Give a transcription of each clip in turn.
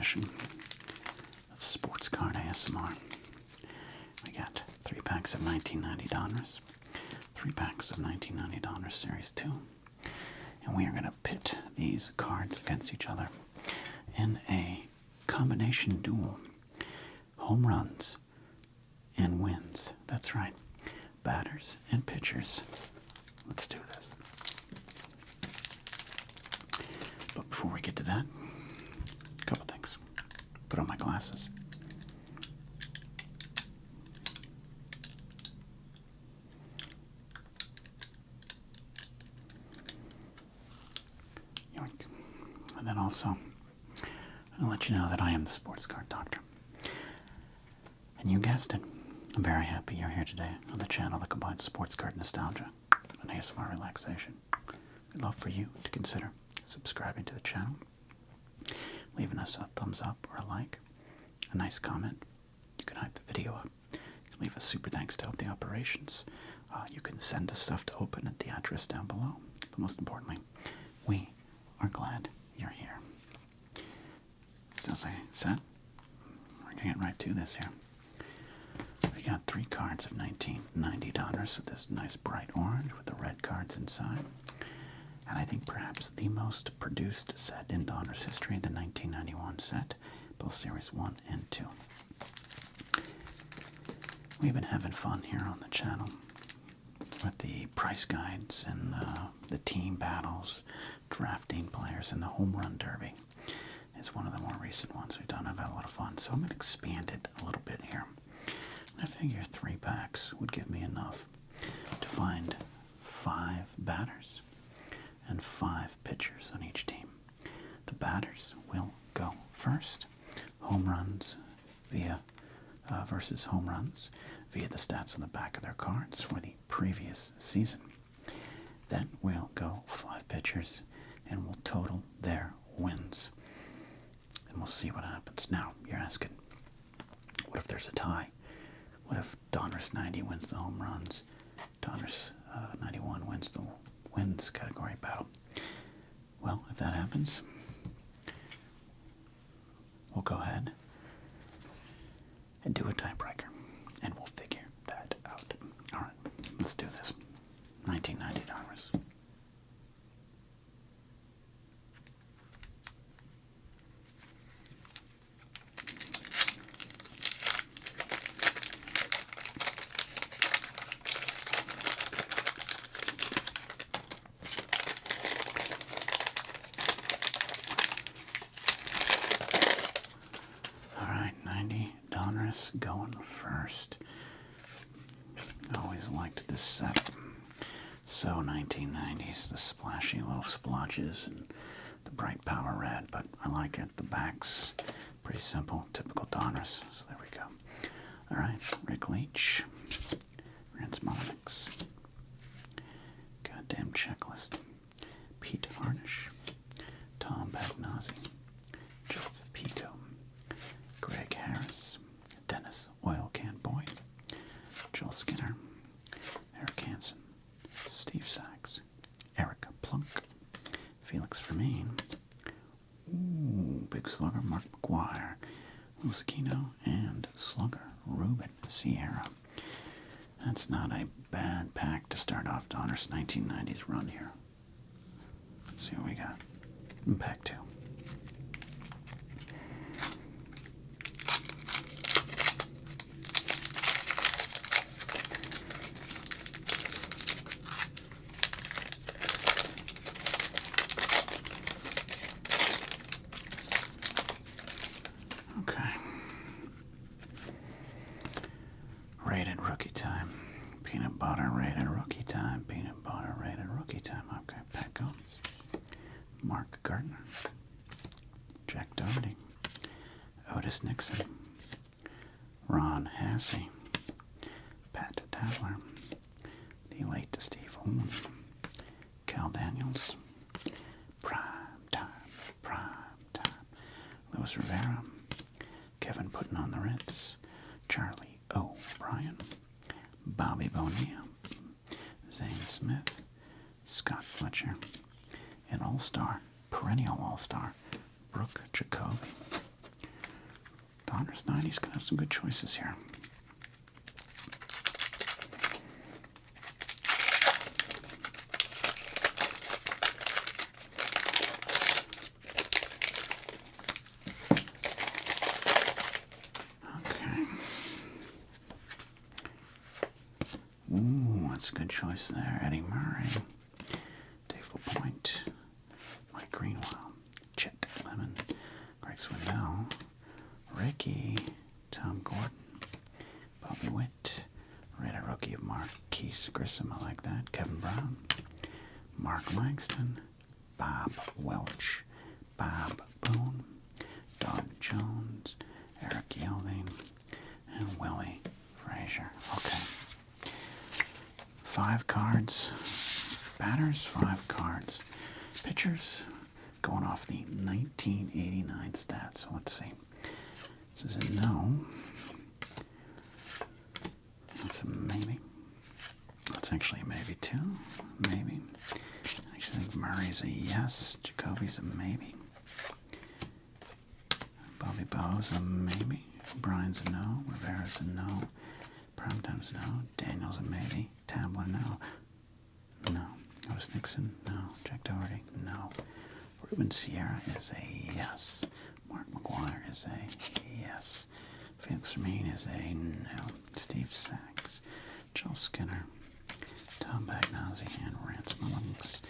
edition of Sports Card ASMR. We got 3 packs of 1990 Donruss, 3 packs of 1990 Donruss Series 2, and we are going to pit these cards against each other in a combination duel. Home runs and wins. That's right. Batters and pitchers. Let's do this. But before we get to that, a couple things. Put on my glasses. Yoink. And then also, I'll let you know that I am the Sports Card Doctor. And you guessed it. I'm very happy you're here today on the channel that combines sports card nostalgia and ASMR relaxation. We'd love for you to consider subscribing to the channel, leaving us a thumbs up or a like, a nice comment. You can hype the video up. You can leave a super thanks to help the operations. You can send us stuff to open at the address down below. But most importantly, we are glad you're here. So as I said, we're going to get right to this here. We got 3 cards of 1990 Donruss with this nice bright orange with the red cards inside. And I think perhaps the most produced set in Donruss history, the 1991 set, both Series 1 and 2. We've been having fun here on the channel with the price guides and the team battles, drafting players, and the home run derby. It's one of the more recent ones we've done. I've had a lot of fun, so I'm going to expand it a little bit here. I figure 3 packs would give me enough to find 5 batters and 5 pitchers on each team. The batters will go first. Home runs versus home runs via the stats on the back of their cards for the previous season. Then we'll go 5 pitchers and we'll total their wins. And we'll see what happens. Now, you're asking, what if there's a tie? What if Donruss 90 wins the home runs, Donruss 91 wins the wins category battle? Well, if that happens, we'll go ahead and do a tiebreaker, and we'll figure that out. All right, let's do this. 1990 Donruss. Going first. Always liked this set. So 1990s, the splashy little splotches and the bright power red, but I like it. The back's pretty simple, typical Donruss. So there we go. Alright, Rick Leach, Rance Monix, goddamn checklist, Pete Harnish, Tom Bagnozzi, Joe Pito, Greg Harris, Dennis Oil Can Boyd, Joel Skinner, Eric Hansen, Steve Sachs, Eric Plunk, Felix Fermin, Big Slugger Mark McGuire, Louis Aquino, and Slugger Ruben Sierra. That's not a bad pack to start off Donruss 1990s run here. Let's see what we got in pack 2. Rated rookie time. Peanut butter rated rookie time. Peanut butter rated rookie time. Okay, pack goes. Mark Gardner. Jack Doherty. Otis Nixon. Ron Hassey. Pat Tadler. The late Steve Owen. Cal Daniels. Prime time. Luis Rivera. Kevin Putting on the Ritz. Charlie O'Brien, Bobby Bonilla, Zane Smith, Scott Fletcher, and All-Star, perennial All-Star, Brooke Jacoby. Donruss 90's going to have some good choices here. Okay. Ooh, that's a good choice there. Eddie Murray, Dave LaPointe, Mike Greenwell, Chet Lemon, Greg Swindell, Ricky, Tom Gordon, Bobby Witt, Red Rookie of Marquise Grissom, I like that, Kevin Brown, Mark Langston, Bob Welch, Bob Boone, Doug Jones, Eric Yelding, and Willie Frazier. Okay. 5 cards. Batters, 5 cards. Pitchers, going off the 1989 stats. So let's see. This is a no. That's a maybe. That's actually a maybe too. Maybe. I actually think Murray's a yes. Jacoby's a maybe. Bobby Bowe's a maybe. Brian's a no. Rivera's a no. Primetime's a no. Daniel's a maybe. Tabler, no. No. Otis Nixon, no. Jack Doherty, no. Ruben Sierra is a yes. Mark McGuire is a yes. Felix Fermin is a no. Steve Sachs, Joel Skinner, Tom Bagnozzi, and Rance Mullings.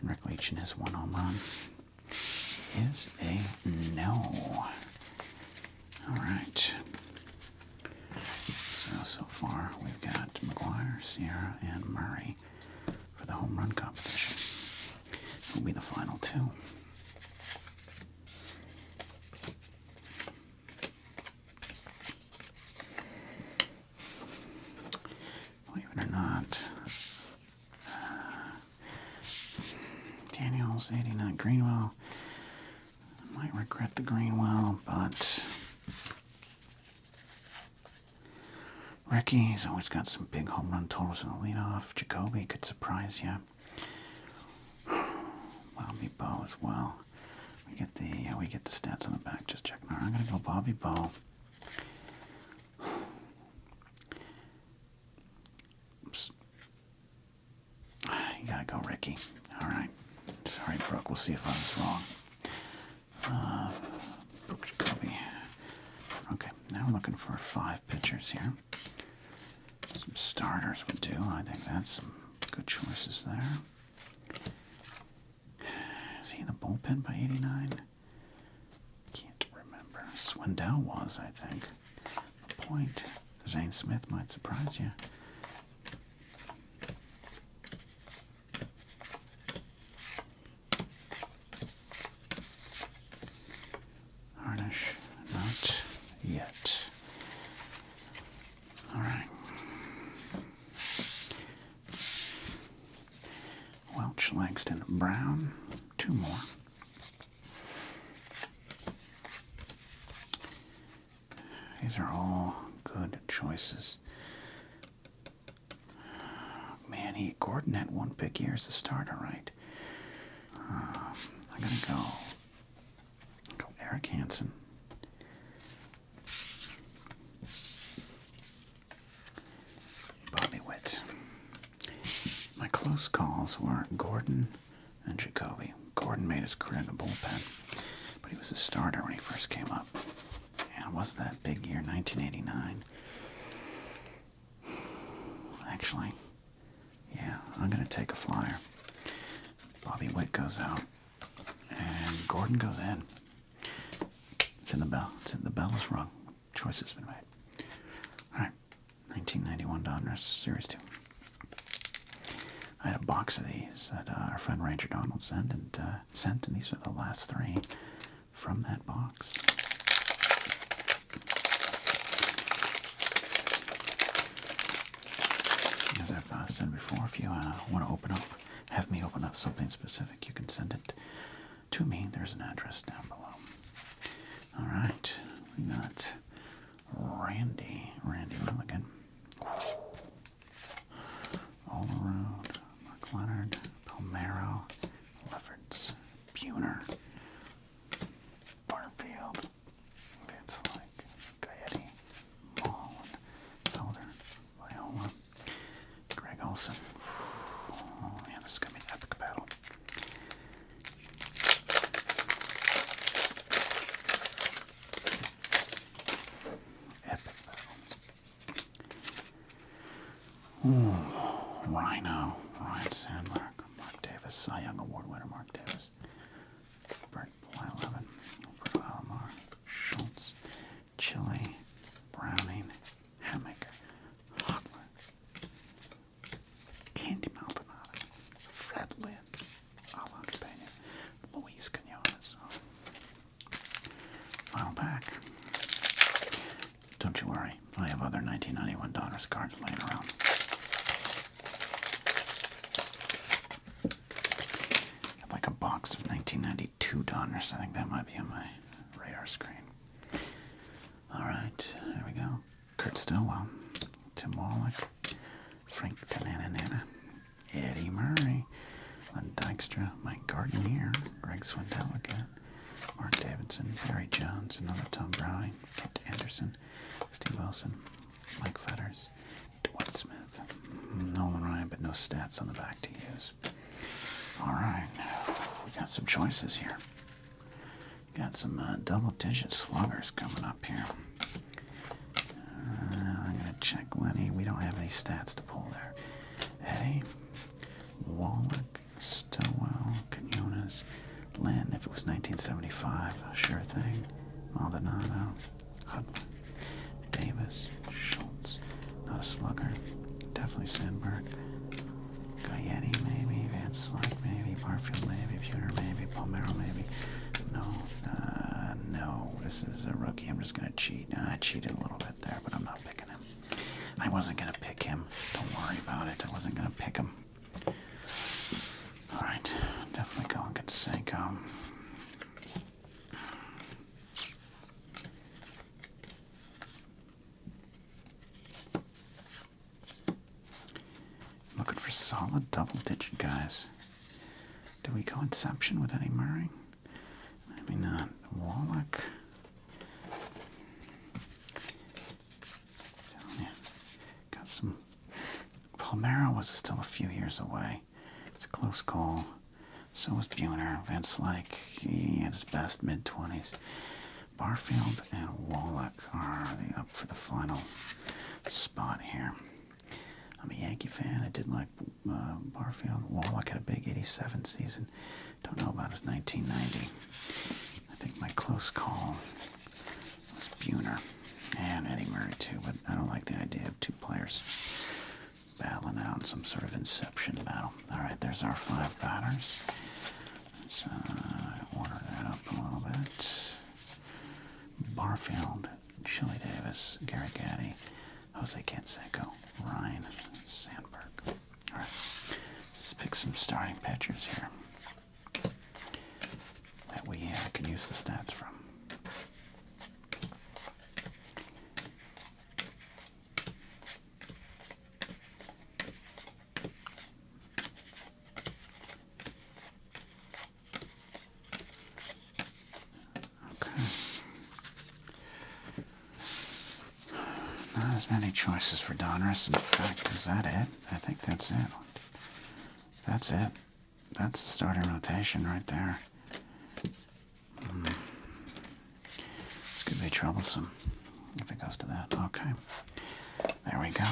And Rick Leach in his 1 home run is a no. Alright. So far we've got McGuire, Sierra, and Murray for the home run competition. Will be the final 2. Believe it or not, Daniels, 89, Greenwell. I might regret the Greenwell, but Ricky's always got some big home run totals in the leadoff. Jacoby could surprise you. Bobby Bowe as well. We get the stats on the back. Just checking. All right, I'm gonna go Bobby Bowe. Oops. You gotta go Ricky. All right. Sorry, Brooke. We'll see if I was wrong. Brooke Jacoby. Okay. Now we're looking for 5 pitchers here. Some starters would do. I think that's some good choices there. Is he in the bullpen by 89? Can't remember. Swindell was, I think. A point. Zane Smith might surprise you. Harnish, not yet. All right. Welch, Langston, Brown. 2 more. These are all good choices. Man, Gordon had 1 big year as a starter, right? I'm gonna go Eric Hansen. Bobby Witt. My close calls were Gordon and Jacoby. Gordon made his career in the bullpen, but he was a starter when he first came up. And it was that big year, 1989. Actually, yeah, I'm going to take a flyer. Bobby Witt goes out, and Gordon goes in. It's in the bell. The bell is rung. Choice has been made. All right, 1991 Donruss Series 2. I had a box of these that our friend Ranger Donald sent, and these are the last 3 from that box. As I've said before, if you want to have me open up something specific, you can send it to me. There's an address down below. All right, we got Randy Milligan. All around. Mark Leonard, Palmero, Lefferts, Buhner, Barfield, Vince Lake, Davis, Cy Young Award winner Mark Davis, Bert Y11, Roberto Alomar, Schultz, Chile, Browning, Hammaker, Hogler, Candy Maldonado, Fred Lynn, Alan Pena, Luis Quinones. Final pack. Don't you worry, I have other 1991 Donruss cards laying around. Got like a box of 1992 Donruss. I think that might be on my radar screen. Alright, there we go. Kurt Stillwell, Tim Wallach, Frank Tananana, Eddie Murray, Len Dykstra, Mike Gardner, Greg Swindell again, Mark Davidson, Barry Jones, another Tom Browning, Kent Anderson, Steve Wilson, Mike Fetters, Dwight Smith, Nolan Ryan, but no stats on the back to use. Alright, we got some choices here. Got some double-digit sluggers coming up here. I'm going to check Lenny. We don't have any stats to pull there. Eddie, Wallach, Stillwell, Quinones, Lynn, if it was 1975, sure thing. Maldonado, Hudlin, Davis, Schultz, not a slugger. Definitely Sandberg. Gayetti, maybe. Van Slyke, maybe. Barfield, maybe. Buhner, maybe. Palmero, maybe. No. No. This is a rookie. I'm just going to cheat. I cheated a little bit there, but I'm not picking him. I wasn't going to pick him. Don't worry about it. I wasn't going to pick him. Alright. Definitely go and get Seiko. Looking for solid double-digit guys. Do we go Inception with Eddie Murray? Maybe not. Wallach. Got some. Palmero was still a few years away. It's a close call. So was Buhner. Van Slyke, he had his best mid-20s. Barfield and Wallach are up for the final spot here. I'm a Yankee fan. I did like Barfield. Wallach had a big 87 season. Don't know about his 1990. I think my close call was Buhner and Eddie Murray too, but I don't like the idea of two players battling out in some sort of Inception battle. Alright, there's our 5 batters. Let's order that up a little bit. Barfield, Chili Davis, Gary Gaddy, Jose Canseco, Ryan Sandberg. Alright, let's pick some starting pitchers here that we can use the stats from. Not as many choices for Donruss. In fact, is that it? I think that's it. That's it. That's the starting rotation right there. This could be troublesome if it goes to that. Okay. There we go.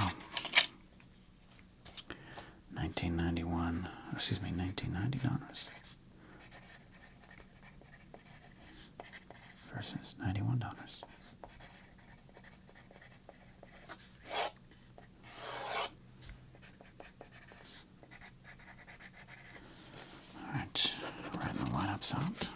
1991. Excuse me, 1990 Donruss versus 91 Donruss. Alright, writing the lineups out.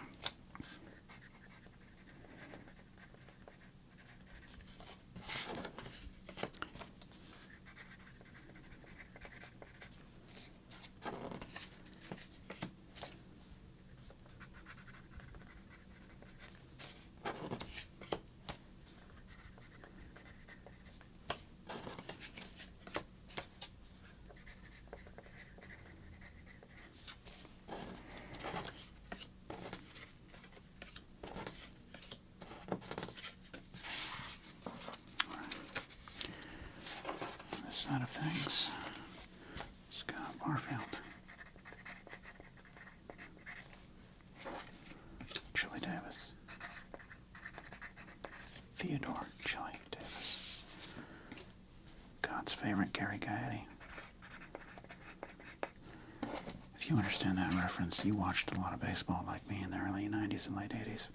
If you understand that reference, you watched a lot of baseball like me in the early 90s and late 80s.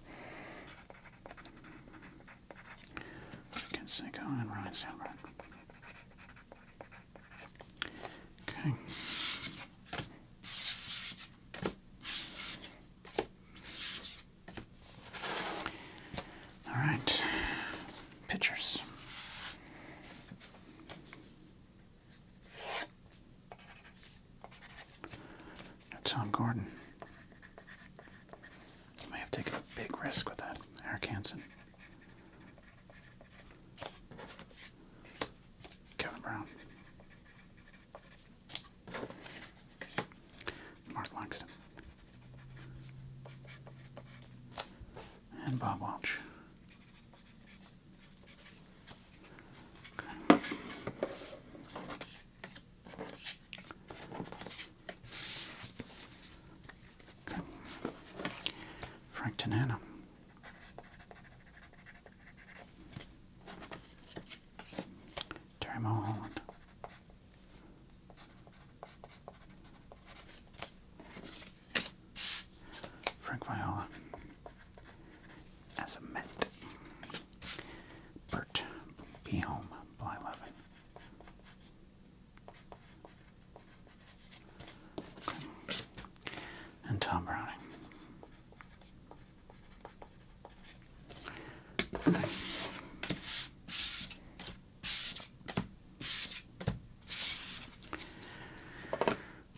Ken Seiko and Ryan Sandberg. Okay. All right. Pitchers. Tom Gordon. You may have taken a big risk with that. Eric Hansen. Kevin Brown. Mark Langston. And Bob Welch. Okay. Frank Tanana. Terry Mulholland. Frank Viola. As a Met. Bert Beholm, Blyleven. And Tom Browning.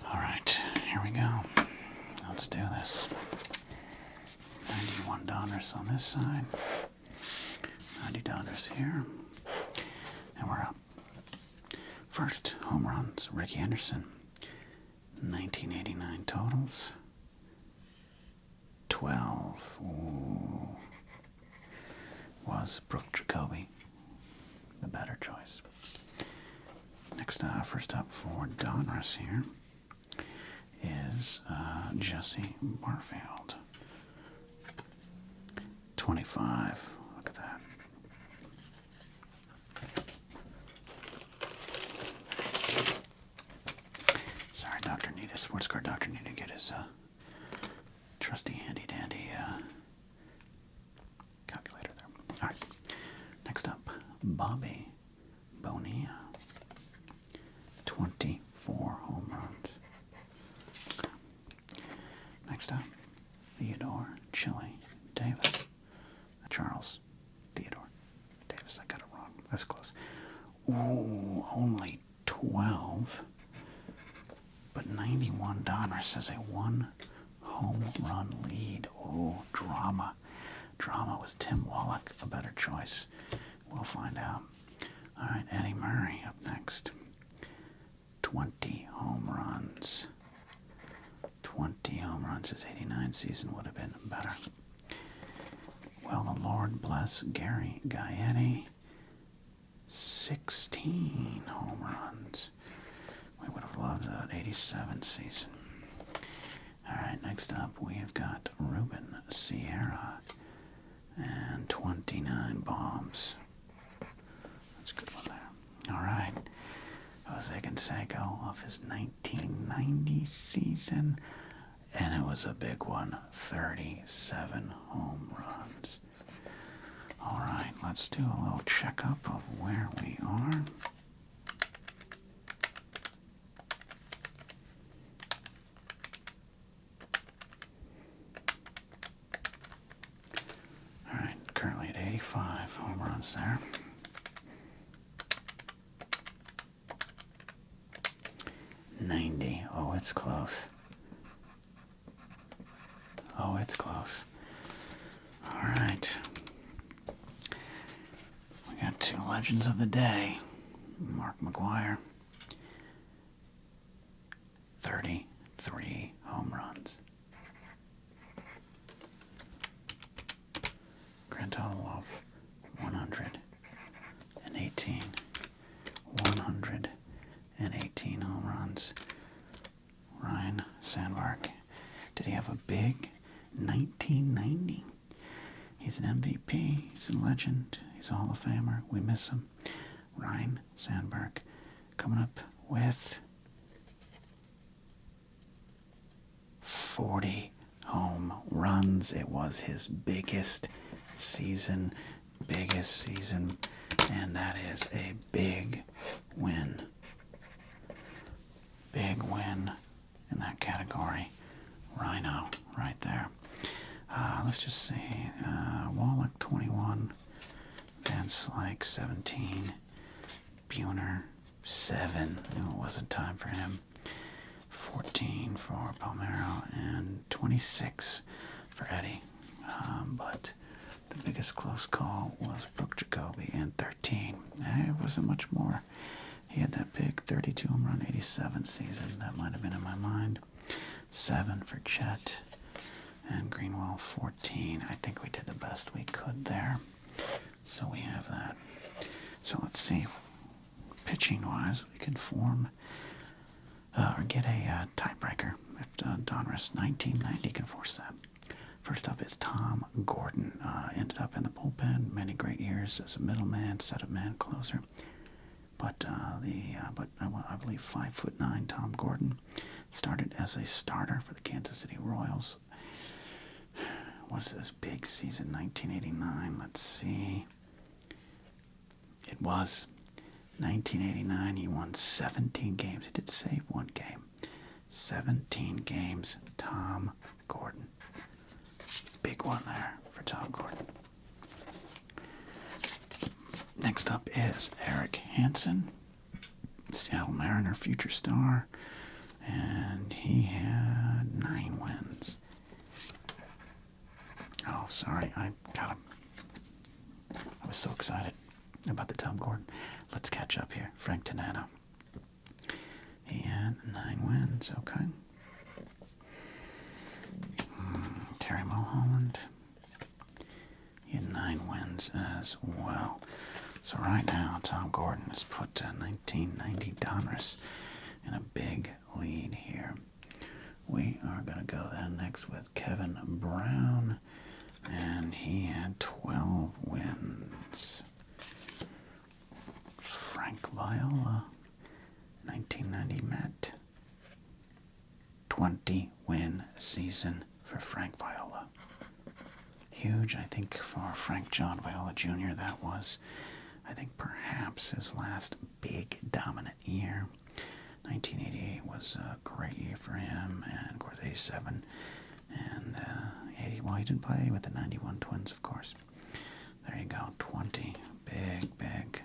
All right, here we go. Let's do this. 91 Donruss on this side. 90 Donruss here. And we're up. First, home runs, Ricky Henderson. 1989 totals. 12. Ooh. Was Brooke Jacoby the better choice. Next, first up for Donruss here is Jesse Barfield. 25. Look at that. Sorry, Dr. Nita, sports car Dr. Nita, get his trusty handy-dandy calculator there. All right. Next up, Bobby Bonilla. 24 home runs. Next up, Theodore Chili Davis. Charles Theodore Davis. I got it wrong. That's close. Ooh, only 12. But 91 Donruss has a 1 home run lead. Ooh, drama. Drama. Was Tim Wallach a better choice? We'll find out. All right, Eddie Murray up next. 20 home runs. 20 home runs. His 89 season would have been better. Well, the Lord bless Gary Gaetti. 16 home runs. We would have loved that 87 season. All right, next up we've got Ruben Sierra and 29 bombs. That's a good one there. All right, Jose Canseco of his 1990 season, and it was a big one, 37 home runs. All right, let's do a little checkup of where we are. All right, currently at 85 home runs there. Oh, it's close. Oh, it's close. All right. We got two legends of the day. Mark McGwire. 33 home runs. Grand total of 118. 118 home runs. Ryan Sandberg. Did he have a big 1990? He's an MVP. He's a legend. He's a Hall of Famer. We miss him. Ryan Sandberg. Coming up with 40 home runs. It was his biggest season, and that is a big win. Big win in that category. Rhino, right there. Let's just see. Wallach, 21. Van Slyke, 17. Buhner, 7. No, it wasn't time for him. 14 for Palmeiro, and 26 for Eddie. But the biggest close call was Brooke Jacoby, and 13. It wasn't much more. He had that big 32 home run 87 season. That might have been in my mind. 7 for Chet. And Greenwell, 14. I think we did the best we could there. So we have that. So let's see. Pitching-wise, we can form or get a tiebreaker if Donruss 1990 can force that. First up is Tom Gordon. Ended up in the bullpen. Many great years as a middleman, setup man, closer. But I believe 5'9" Tom Gordon started as a starter for the Kansas City Royals. What is this big season, 1989? Let's see. It was 1989. He won 17 games. He did save one game. 17 games. Tom Gordon. Big one there for Tom Gordon. Next up is Eric Hansen, Seattle Mariner future star, and he had 9 wins. Oh, sorry, I was so excited about the Tom Gordon. Let's catch up here. Frank Tanana. He had 9 wins, okay. Terry Mulholland. He had 9 wins as well. So right now, Tom Gordon has put 1990 Donruss in a big lead here. We are going to go then next with Kevin Brown, and he had 12 wins. Frank Viola, 1990 Met. 20-win season for Frank Viola. Huge, I think, for Frank John Viola Jr. That was, I think, perhaps his last big dominant year. 1988 was a great year for him, and of course 87 and 80. Well, he didn't play with the 91 Twins, of course. There you go, 20. Big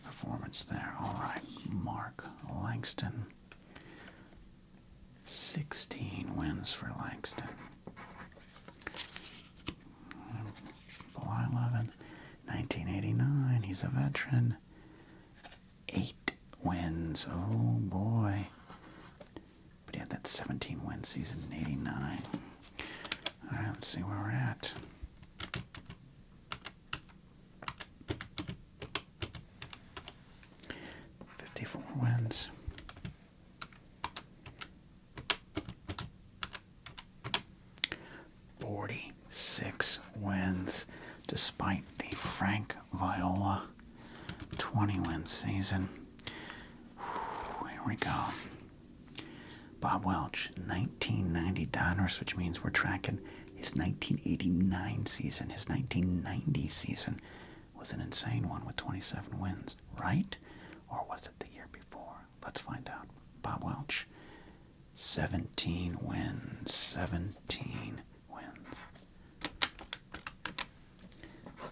performance there. All right, Mark Langston. 16 wins for Langston. July 11, 1989. He's a veteran. 8 wins. Oh boy. But he had that 17-win season in 89. All right, let's see where we're at. '54 wins. '46 wins, despite the Frank Viola 20-win season. Here we go. Bob Welch, 1990 Donruss, which means we're tracking his 1989 season. His 1990 season was an insane one with 27 wins, right? Or was it the year before? Let's find out. Bob Welch, 17 wins. 17 wins.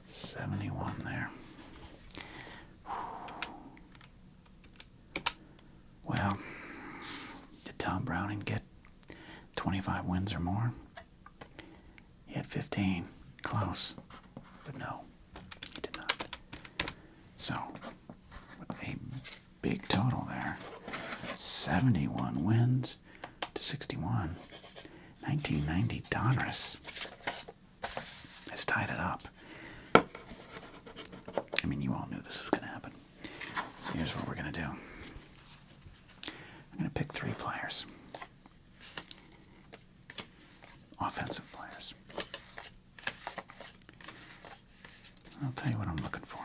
71 there. Well, did Tom Browning get 25 wins or more? He had 15. Close. But no, he did not. So, with a big total there, 71 wins to 61. 1990 Donruss has tied it up. I mean, you all knew this was going to happen. So here's what we're going to do. I'm going to pick 3 players. Offensive players. I'll tell you what I'm looking for.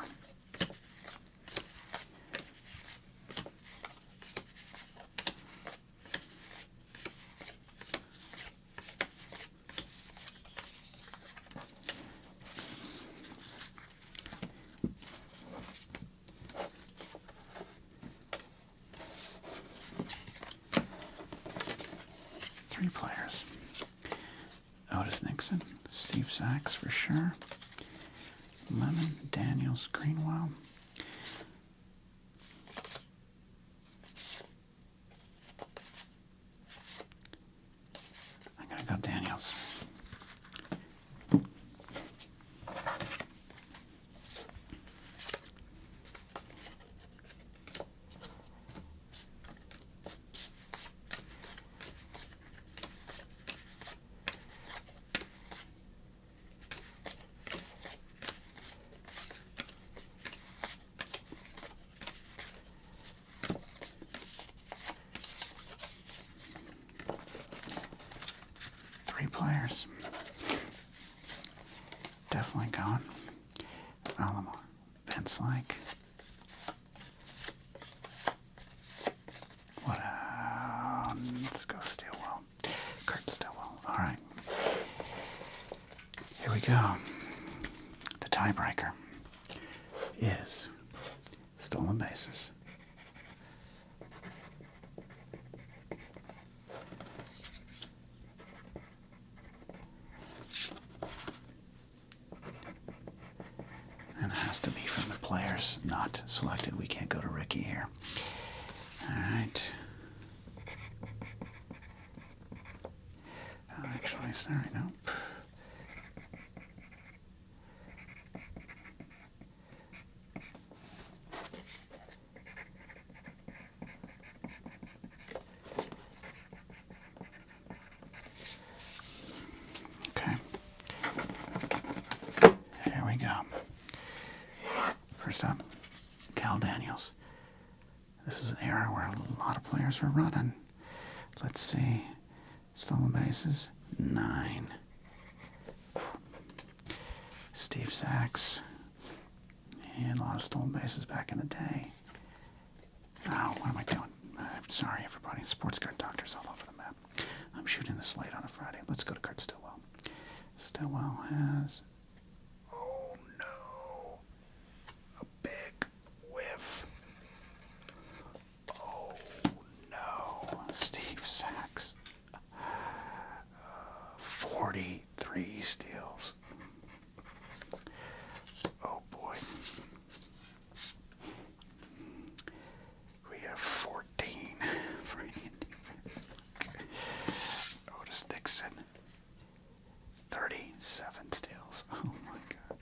players. Otis Nixon, Steve Sachs for sure. Lemon, Daniels, Greenwell. I'm going to go Daniels. Three players. Definitely going. Alomar, Vince Lake. What? Let's go Stillwell. Kurt Stillwell. All right. Here we go. The tiebreaker is stolen bases. And it has to be from the players not selected. We can't go to Ricky here. All right. Actually, sorry, nope. Okay. Here we go. First up, Cal Daniels. This is an era where a lot of players were running. Let's see. Stolen bases, 9. Steve Sachs. And a lot of stolen bases back in the day. Oh, what am I doing? I'm sorry, everybody. Sports card doctors all over the map. I'm shooting this late on a Friday. Let's go to Kurt Stillwell. Stillwell has... Oh, no. A big whiff. Oh, no. Steve Sachs. 43 steals. Oh, boy. We have 14 for Andy. Otis Nixon. 37 steals. Oh, my God.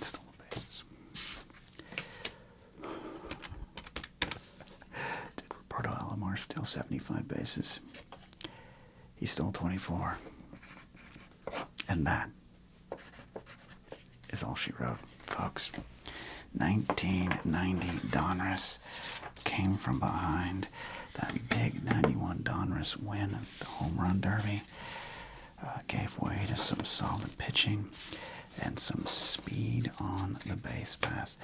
Stolen bases. Did Roberto Alomar steal 75 bases? He stole 24. And that is all she wrote, folks. 1990 Donruss came from behind. That big 91 Donruss win at the home run derby gave way to some solid pitching and some speed on the base pass.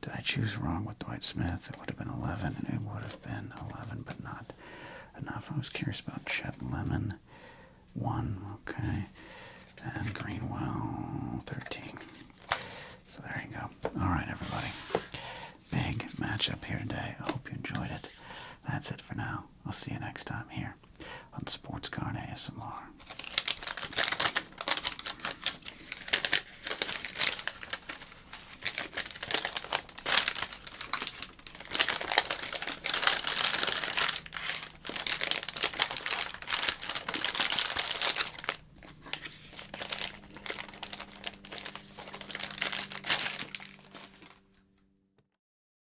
Did I choose wrong with Dwight Smith? It would have been 11, and it would have been 11, but not enough. I was curious about Chet Lemon. 1, okay. And Greenwell, 13. So there you go. All right, everybody.